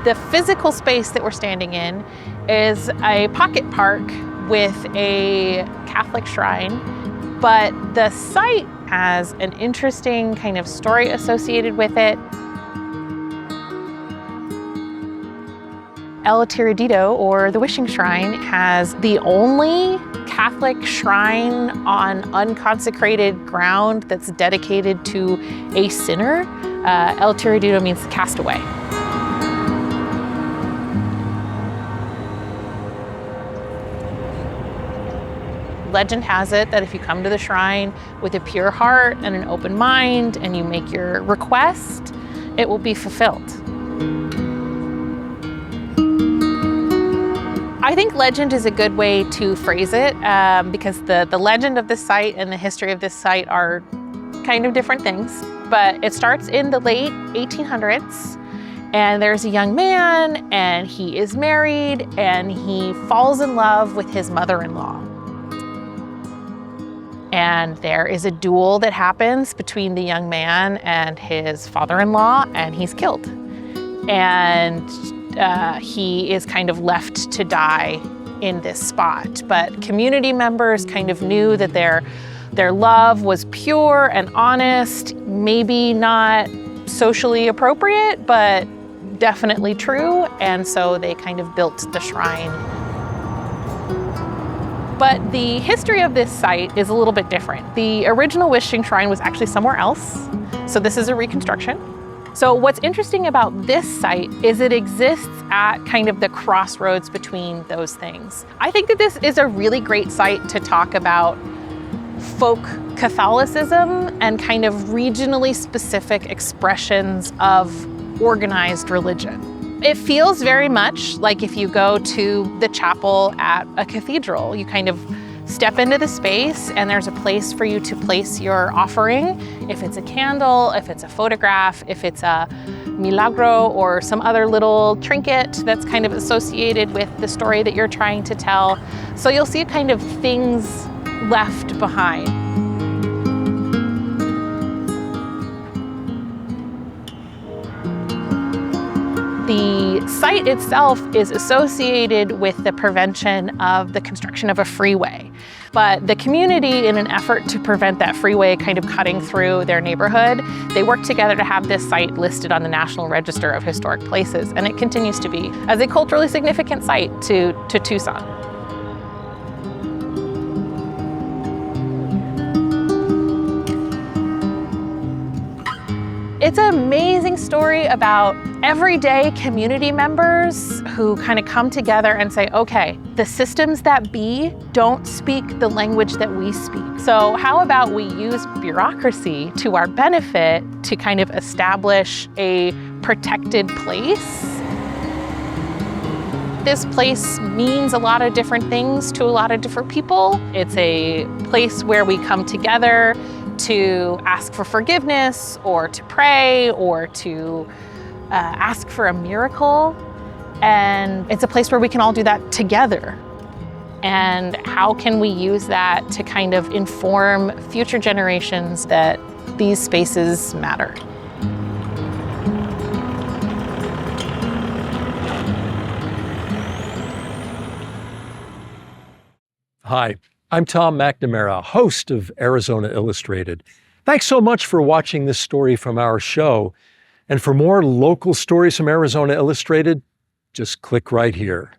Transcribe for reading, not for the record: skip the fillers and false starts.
The physical space that we're standing in is a pocket park with a Catholic shrine, but the site has an interesting kind of story associated with it. El Tiradito, or the Wishing Shrine, has the only Catholic shrine on unconsecrated ground that's dedicated to a sinner. El Tiradito means castaway. Legend has it that if you come to the shrine with a pure heart and an open mind and you make your request, it will be fulfilled. I think legend is a good way to phrase it because the legend of this site and the history of this site are kind of different things. But it starts in the late 1800s, and there's a young man and he is married and he falls in love with his mother-in-law. And there is a duel that happens between the young man and his father-in-law, and he's killed. And he is kind of left to die in this spot. But community members kind of knew that their love was pure and honest, maybe not socially appropriate, but definitely true. And so they kind of built the shrine. But the history of this site is a little bit different. The original Wishing Shrine was actually somewhere else. So this is a reconstruction. So what's interesting about this site is it exists at kind of the crossroads between those things. I think that this is a really great site to talk about folk Catholicism and kind of regionally specific expressions of organized religion. It feels very much like if you go to the chapel at a cathedral. You kind of step into the space and there's a place for you to place your offering. If it's a candle, if it's a photograph, if it's a milagro or some other little trinket that's kind of associated with the story that you're trying to tell. So you'll see kind of things left behind. The site itself is associated with the prevention of the construction of a freeway. But the community, in an effort to prevent that freeway kind of cutting through their neighborhood, they worked together to have this site listed on the National Register of Historic Places, and it continues to be as a culturally significant site to Tucson. It's an amazing story about everyday community members who kind of come together and say, okay, the systems that be don't speak the language that we speak. So how about we use bureaucracy to our benefit to kind of establish a protected place? This place means a lot of different things to a lot of different people. It's a place where we come together to ask for forgiveness or to pray or to ask for a miracle. And it's a place where we can all do that together. And how can we use that to kind of inform future generations that these spaces matter? Hi, I'm Tom McNamara, host of Arizona Illustrated. Thanks so much for watching this story from our show. And for more local stories from Arizona Illustrated, just click right here.